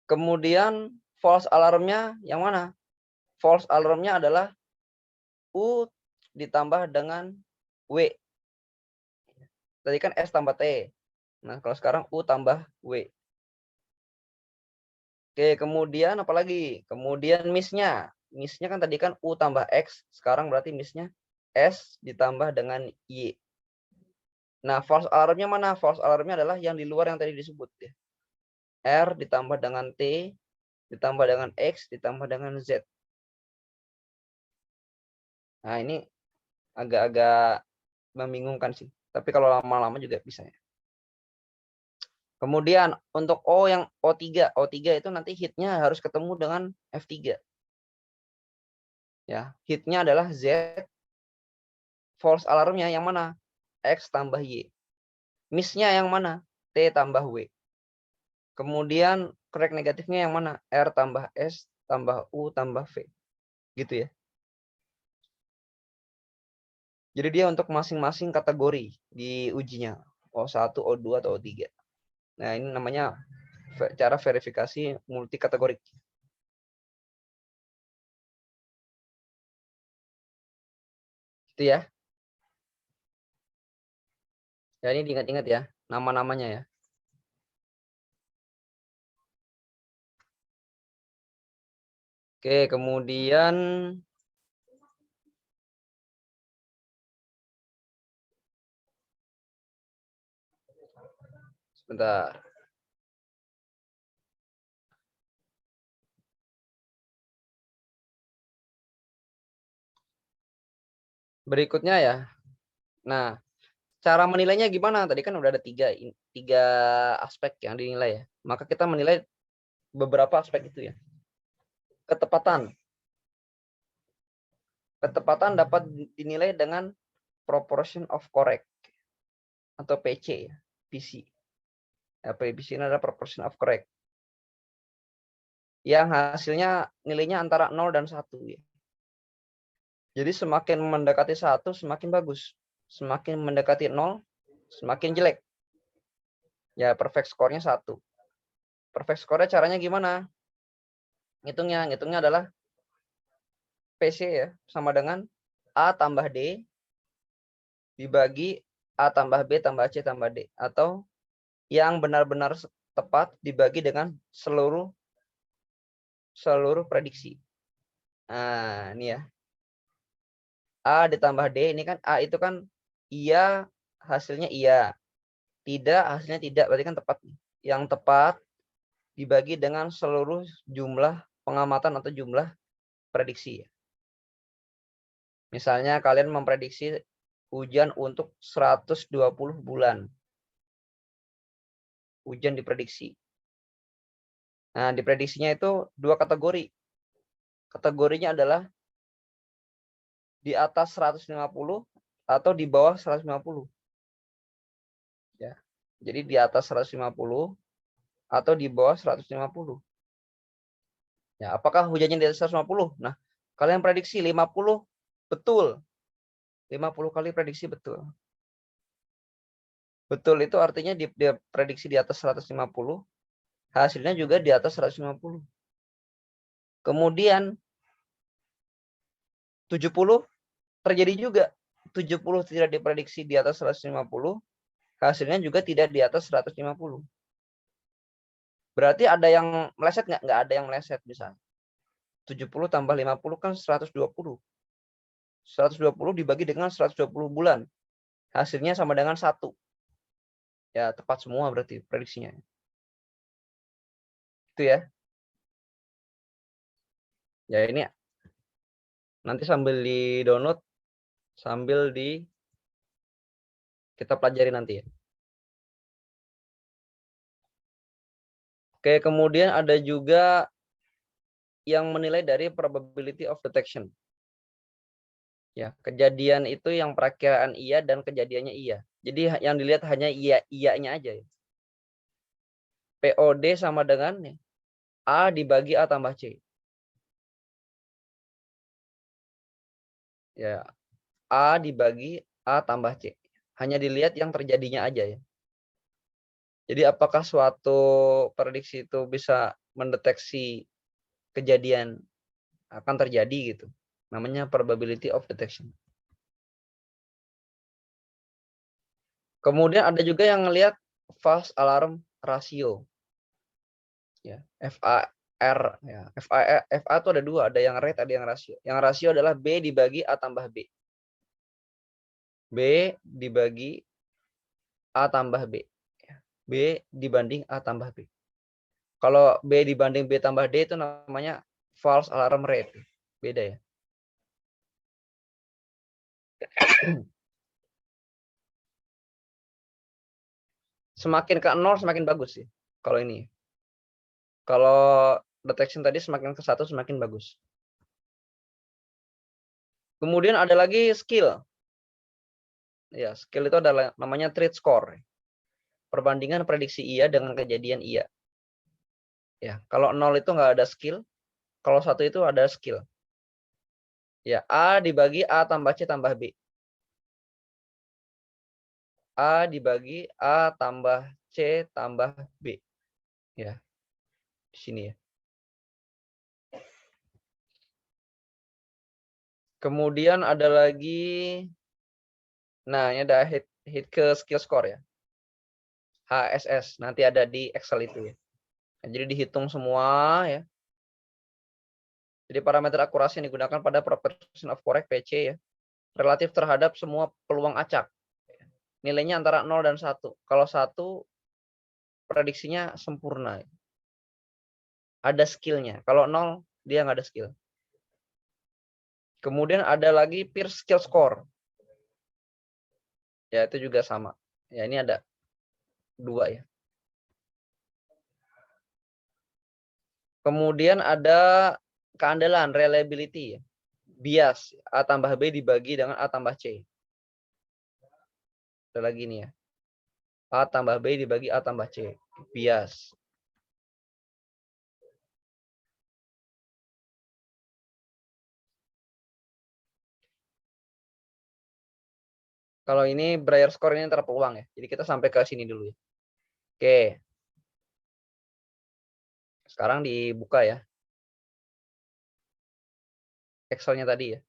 Kemudian false alarmnya yang mana? False alarmnya adalah U ditambah dengan W. Tadi kan S tambah T. Nah, kalau sekarang U tambah W. Oke, kemudian apa lagi? Kemudian miss-nya. Miss-nya kan tadi kan U tambah X. Sekarang berarti miss-nya S ditambah dengan Y. Nah, false alarmnya mana? False alarmnya adalah yang di luar yang tadi disebut ya. R ditambah dengan T, ditambah dengan X, ditambah dengan Z. Nah, ini agak-agak membingungkan sih. Tapi kalau lama-lama juga bisa ya. Kemudian untuk O yang O3. O3 itu nanti hitnya harus ketemu dengan F3. Ya, hitnya adalah Z. False alarmnya yang mana? X tambah Y. Miss-nya yang mana? T tambah W. Kemudian korek negatifnya yang mana? R tambah S tambah U tambah V. Gitu ya. Jadi dia untuk masing-masing kategori di ujinya. O1, O2, atau O3. Nah, ini namanya cara verifikasi multi kategorik. Itu ya. Ya, ini diingat-ingat ya, nama-namanya ya. Oke, kemudian sebentar. Berikutnya ya. Nah, cara menilainya gimana? Tadi kan udah ada tiga aspek yang dinilai ya. Maka kita menilai beberapa aspek itu ya. Ketepatan. Ketepatan dapat dinilai dengan proportion of correct atau PC ya, PC. Ya, PC ini adalah proportion of correct. Yang hasilnya nilainya antara 0 dan 1 ya. Jadi semakin mendekati 1 semakin bagus. Semakin mendekati 0 semakin jelek. Ya, perfect score-nya 1. Perfect score-nya caranya gimana? Ngitungnya adalah PC ya, sama dengan A tambah D dibagi A tambah B tambah C tambah D. Atau yang benar-benar tepat dibagi dengan seluruh prediksi. Nah, ini ya. A ditambah D, ini kan A itu kan iya, hasilnya iya. Tidak, hasilnya tidak, berarti kan tepat. Yang tepat dibagi dengan seluruh jumlah pengamatan atau jumlah prediksi. Misalnya kalian memprediksi hujan untuk 120 bulan. Hujan diprediksi. Nah, diprediksinya itu 2 kategori. Kategorinya adalah di atas 150 atau di bawah 150. Ya. Jadi di atas 150 atau di bawah 150. Ya, apakah hujannya di atas 150? Nah, kalian prediksi 50 betul. 50 kali prediksi betul. Betul itu artinya dia prediksi di atas 150, hasilnya juga di atas 150. Kemudian 70 terjadi juga. 70 tidak diprediksi di atas 150, hasilnya juga tidak di atas 150. Berarti ada yang meleset nggak? Nggak ada yang meleset misalnya. 70 tambah 50 kan 120. 120 dibagi dengan 120 bulan. Hasilnya sama dengan 1. Ya, tepat semua berarti prediksinya. Itu ya. Ya, ini nanti sambil di-download, sambil kita pelajari nanti ya. Oke, kemudian ada juga yang menilai dari probability of detection. Ya, kejadian itu yang perakiraan iya dan kejadiannya iya. Jadi yang dilihat hanya iya-iyanya aja ya. POD sama dengan A dibagi A tambah C. Ya, A dibagi A tambah C. Hanya dilihat yang terjadinya aja ya. Jadi apakah suatu prediksi itu bisa mendeteksi kejadian akan terjadi gitu. Namanya probability of detection. Kemudian ada juga yang ngelihat false alarm ratio. Ya, FAR ya. FA itu ada dua, ada yang rate, ada yang rasio. Yang rasio adalah B dibagi A tambah B. B dibagi A tambah B. B dibanding A tambah B. Kalau B dibanding B tambah D itu namanya false alarm rate. Beda ya. Semakin ke 0 semakin bagus sih. Kalau ini. Kalau detection tadi semakin ke 1 semakin bagus. Kemudian ada lagi skill. Ya, skill itu adalah namanya trade score. Perbandingan prediksi iya dengan kejadian iya. Ya, kalau 0 itu nggak ada skill, kalau 1 itu ada skill. Ya, A dibagi A tambah C tambah B. A dibagi A tambah C tambah B. Ya, di sini ya. Kemudian ada lagi, nah ini ada hit ke skill score ya. HSS, nanti ada di Excel itu ya. Nah, jadi dihitung semua ya. Jadi parameter akurasi yang digunakan pada proportion of correct PC ya. Relatif terhadap semua peluang acak. Nilainya antara 0 dan 1. Kalau 1 prediksinya sempurna. Ada skillnya. Kalau 0 dia nggak ada skill. Kemudian ada lagi peer skill score. Ya itu juga sama. Ya ini ada 2 ya. Kemudian ada keandalan reliability ya. Bias A tambah B dibagi dengan A tambah C. Ada lagi nih ya. A tambah B dibagi A tambah C. Bias. Kalau ini Brier score ini antara peluang ya. Jadi kita sampai ke sini dulu ya. Oke. Sekarang dibuka ya. Excelnya tadi ya.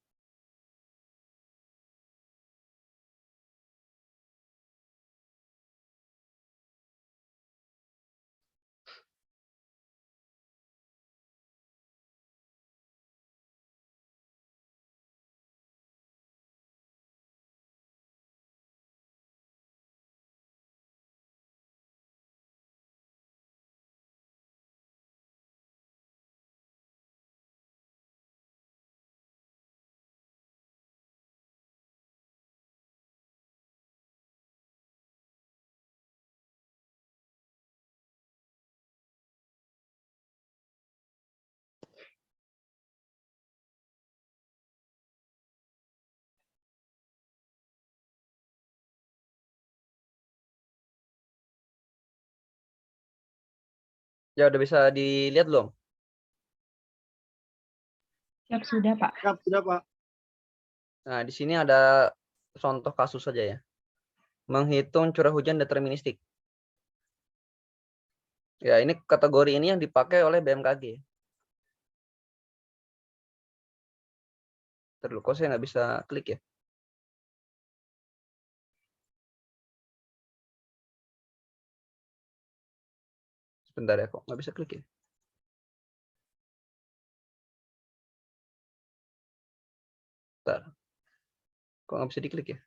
Ya udah bisa dilihat belum? Siap sudah, Pak. Siap, sudah Pak. Nah, di sini ada contoh kasus saja ya. Menghitung curah hujan deterministik. Ya, ini kategori ini yang dipakai oleh BMKG. Terus kok saya nggak bisa klik ya? Sebentar ya, kok nggak bisa klik ya? Bentar. Kok nggak bisa diklik ya?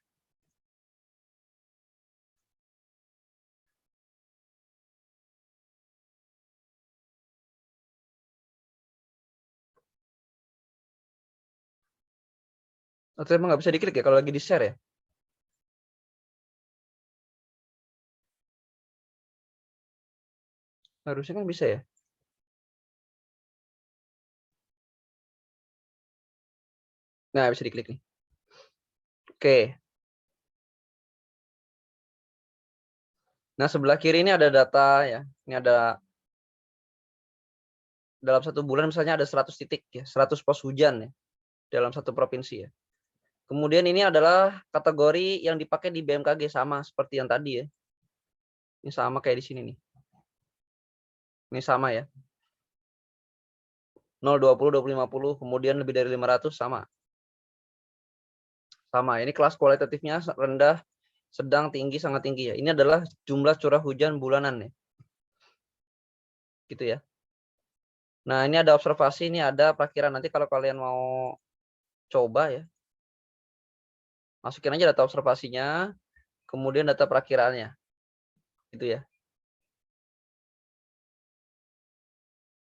Atau emang nggak bisa diklik ya kalau lagi di share ya? Harusnya kan bisa ya? Nah, bisa diklik nih. Oke. Nah, sebelah kiri ini ada data ya. Ini ada dalam 1 bulan misalnya ada 100 titik ya, 100 pos hujan ya dalam satu provinsi ya. Kemudian ini adalah kategori yang dipakai di BMKG sama seperti yang tadi ya. Ini sama kayak di sini nih. Ini sama ya. 0, 20, 20, 50, kemudian lebih dari 500 sama. Sama, ini kelas kualitatifnya rendah, sedang, tinggi, sangat tinggi ya. Ini adalah jumlah curah hujan bulanan ya. Gitu ya. Nah, ini ada observasi, ini ada perakiraan. Nanti kalau kalian mau coba ya, masukin aja data observasinya, kemudian data perakiraannya. Gitu ya.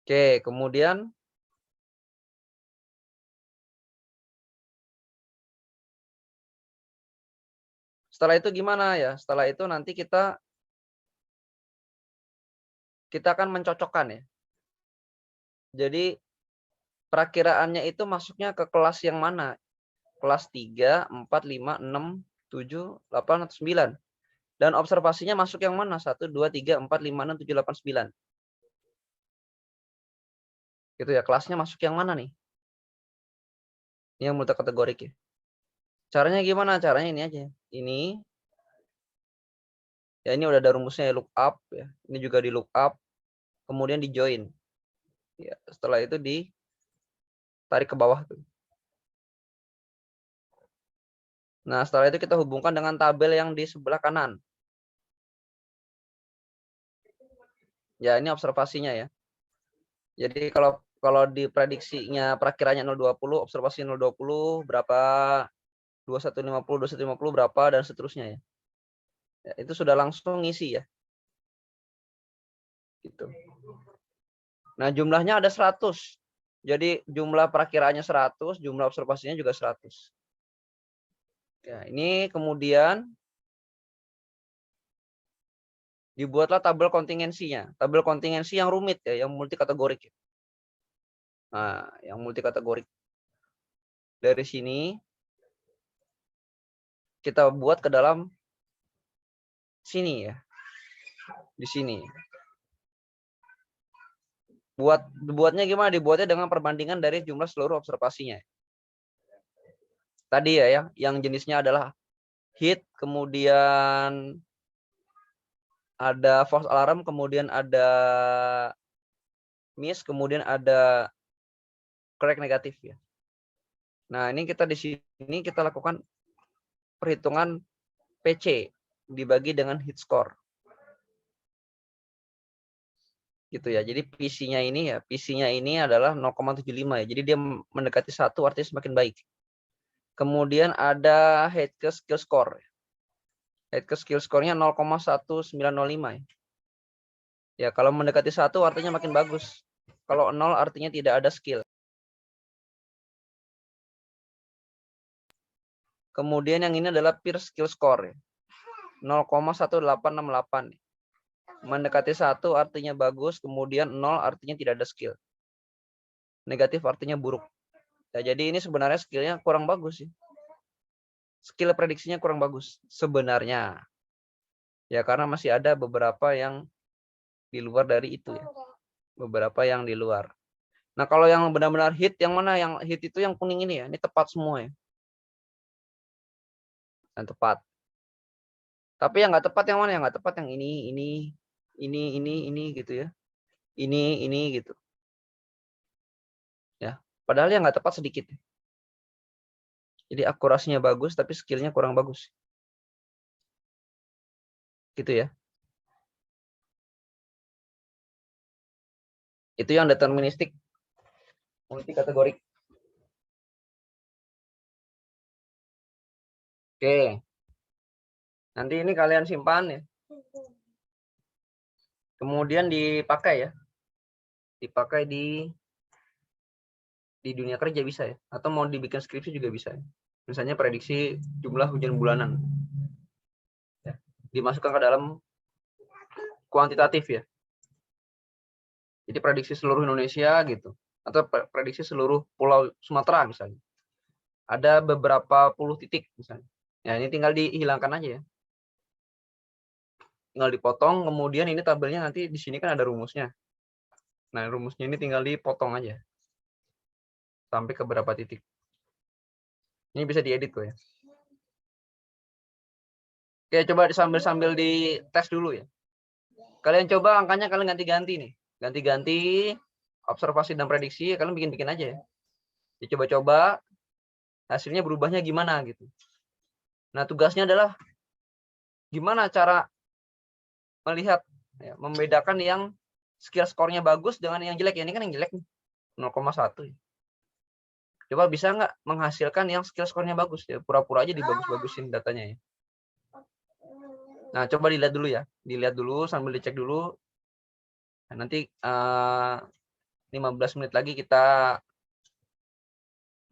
Oke, kemudian setelah itu gimana ya? Setelah itu nanti kita akan mencocokkan ya. Jadi perakiraannya itu masuknya ke kelas yang mana? Kelas 3, 4, 5, 6, 7, 8, atau 9. Dan observasinya masuk yang mana? 1, 2, 3, 4, 5, 6, 7, 8, 9. Gitu ya, kelasnya masuk yang mana nih? Ini yang multikategorik ya. Caranya gimana? Caranya ini aja. Ini. Ya ini udah ada rumusnya ya, look up ya. Ini juga di look up. Kemudian di join. Ya, setelah itu ditarik ke bawah tuh. Nah, setelah itu kita hubungkan dengan tabel yang di sebelah kanan. Ya, ini observasinya ya. Jadi kalau diprediksinya perakiranya 020, observasi 020 berapa, 2150, 2150 berapa, dan seterusnya ya. Ya, itu sudah langsung ngisi ya. Gitu. Nah, jumlahnya ada 100. Jadi jumlah perakiraannya 100, jumlah observasinya juga 100. Ya, ini kemudian dibuatlah tabel kontingensinya. Tabel kontingensi yang rumit ya, yang multikategorik. Nah, yang multikategorik. Dari sini kita buat ke dalam sini ya. Di sini. Buatnya gimana? Dibuatnya dengan perbandingan dari jumlah seluruh observasinya. Tadi ya, yang jenisnya adalah heat, kemudian ada false alarm, kemudian ada miss, kemudian ada correct negatif ya. Nah, ini kita di sini kita lakukan perhitungan PC dibagi dengan heat score. Gitu ya. Jadi PC-nya ini adalah 0,75 ya. Jadi dia mendekati 1 artinya semakin baik. Kemudian ada head ke skill score. Head ke skill score-nya 0,1905 ya. Ya, kalau mendekati 1 artinya makin bagus. Kalau 0 artinya tidak ada skill. Kemudian yang ini adalah peer skill score ya. 0,1868. Mendekati 1 artinya bagus, kemudian 0 artinya tidak ada skill. Negatif artinya buruk. Ya, jadi ini sebenarnya skillnya kurang bagus sih. Skill prediksinya kurang bagus sebenarnya. Ya, karena masih ada beberapa yang di luar dari itu ya. Beberapa yang di luar. Nah, kalau yang benar-benar hit, yang mana? Yang hit itu yang kuning ini ya. Ini tepat semua ya. Yang tepat. Tapi yang nggak tepat yang mana? Yang nggak tepat yang ini gitu ya. Ini gitu. Ya, padahal yang nggak tepat sedikit. Jadi akurasinya bagus, tapi skillnya kurang bagus. Gitu ya. Itu yang deterministik multikategorik. Oke. Nanti ini kalian simpan ya. Kemudian dipakai ya. Dipakai di dunia kerja bisa ya. Atau mau dibikin skripsi juga bisa ya. Misalnya prediksi jumlah hujan bulanan. Ya. Dimasukkan ke dalam kuantitatif ya. Jadi prediksi seluruh Indonesia gitu. Atau prediksi seluruh pulau Sumatera misalnya. Ada beberapa puluh titik misalnya. Ya ini tinggal dihilangkan aja ya. Tinggal dipotong, kemudian ini tabelnya nanti di sini kan ada rumusnya. Nah, rumusnya ini tinggal dipotong aja. Sampai ke berapa titik. Ini bisa diedit kok ya. Oke, coba sambil di tes dulu ya. Kalian coba angkanya kalian ganti-ganti nih. Ganti-ganti observasi dan prediksi, kalian bikin-bikin aja ya. Dicoba-coba hasilnya berubahnya gimana gitu. Nah, tugasnya adalah gimana cara melihat ya, membedakan yang skill skornya bagus dengan yang jelek. Ya, ini kan yang jelek nih. 0,1 ya. Coba bisa nggak menghasilkan yang skill skornya bagus ya. Pura-pura aja dibagus-bagusin datanya ya. Nah, coba dilihat dulu ya. Dilihat dulu sambil dicek dulu. Nah, nanti 15 menit lagi kita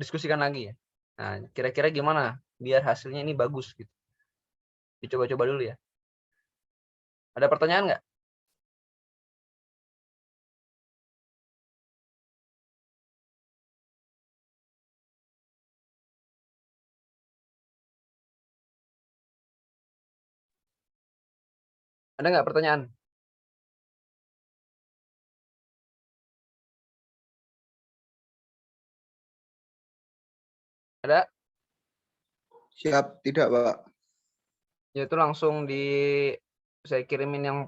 diskusikan lagi ya. Nah, kira-kira gimana biar hasilnya ini bagus gitu. Dicoba-coba dulu ya. Ada pertanyaan nggak? Ada nggak pertanyaan? Ada? Siap, tidak, Pak. Ya itu langsung saya kirimin yang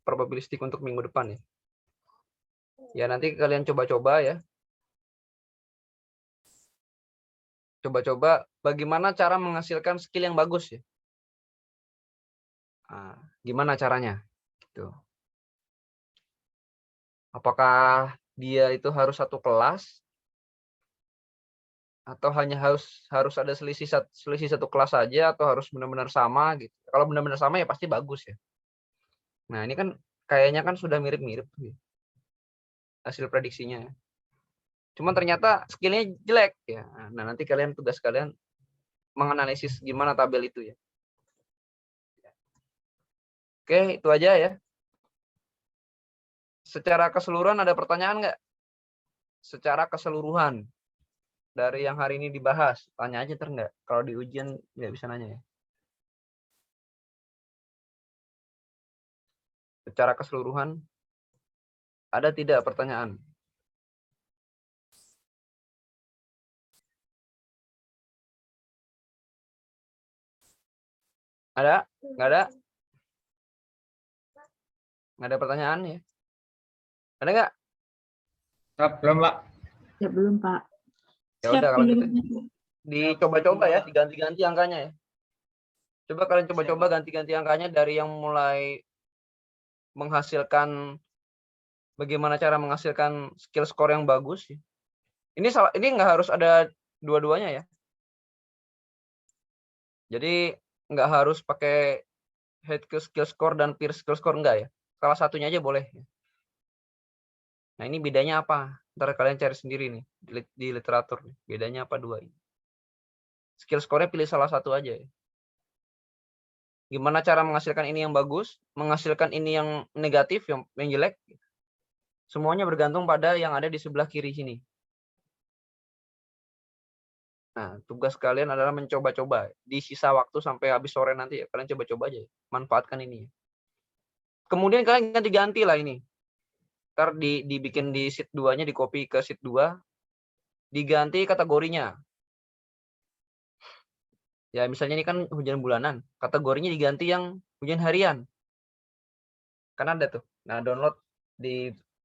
probabilistik untuk minggu depan ya. Ya nanti kalian coba-coba ya. Coba-coba bagaimana cara menghasilkan skill yang bagus ya. Nah, gimana caranya? Gitu. Apakah dia itu harus satu kelas atau hanya harus ada selisih satu kelas saja atau harus benar-benar sama gitu. Kalau benar-benar sama ya pasti bagus ya. Nah, ini kan kayaknya kan sudah mirip-mirip tuh ya, hasil prediksinya. Cuman ternyata skillnya jelek ya. Nah, nanti tugas kalian menganalisis gimana tabel itu ya. Oke, itu aja ya. Secara keseluruhan ada pertanyaan nggak? Secara keseluruhan dari yang hari ini dibahas, tanya aja nggak? Kalau di ujian nggak bisa nanya ya. Secara keseluruhan ada tidak pertanyaan? Ada? Nggak ada? Nggak ada pertanyaan ya? Ada nggak? Belum, Pak. Ya, belum, Pak. Ya Siap, udah kalau gitu belum. dicoba-coba ya, diganti-ganti angkanya ya. Coba kalian coba-coba ganti-ganti angkanya dari yang mulai menghasilkan bagaimana cara menghasilkan skill score yang bagus. Ini nggak harus ada dua-duanya ya. Jadi nggak harus pakai head skill score dan peer skill score enggak ya. Salah satunya aja boleh. Nah ini bedanya apa? Ntar kalian cari sendiri nih di literatur. Bedanya apa dua ini? Skill score-nya pilih salah satu aja ya. Gimana cara menghasilkan ini yang bagus, menghasilkan ini yang negatif, yang jelek. Semuanya bergantung pada yang ada di sebelah kiri sini. Nah, tugas kalian adalah mencoba-coba. Di sisa waktu sampai habis sore nanti ya, kalian coba-coba aja. Manfaatkan ini. Kemudian kalian ganti-ganti lah ini. Ntar dibikin di sheet 2-nya, di copy ke sheet 2. Diganti kategorinya. Ya, misalnya ini kan hujan bulanan. Kategorinya diganti yang hujan harian. Kan ada tuh. Nah, download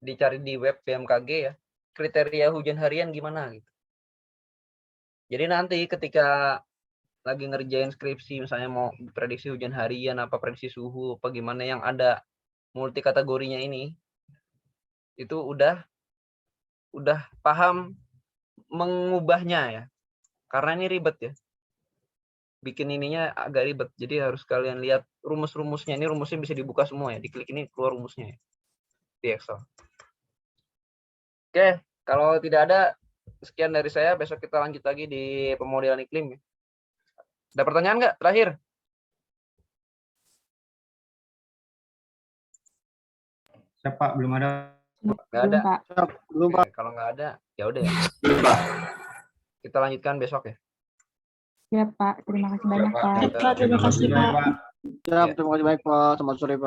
dicari di web BMKG ya. Kriteria hujan harian gimana gitu. Jadi nanti ketika lagi ngerjain skripsi misalnya mau prediksi hujan harian apa prediksi suhu apa gimana yang ada multi kategorinya ini itu udah paham mengubahnya ya, karena ini ribet ya. bikin ininya agak ribet. Jadi harus kalian lihat rumus-rumusnya. Ini rumusnya bisa dibuka semua ya. Diklik ini keluar rumusnya ya. Di Excel. Oke, kalau tidak ada, sekian dari saya. Besok kita lanjut lagi di pemodelan iklim. Ada pertanyaan nggak terakhir? Siap, Pak. Belum ada. Nggak ada. Belum, Oke, Pak. kalau nggak ada, ya udah ya. Kita lanjutkan besok ya. Siap, Pak. Terima kasih banyak, Pak. Pak. Terima Terima kasih, Pak. Pak. Siap, terima kasih banyak, Pak. Selamat sore, Pak.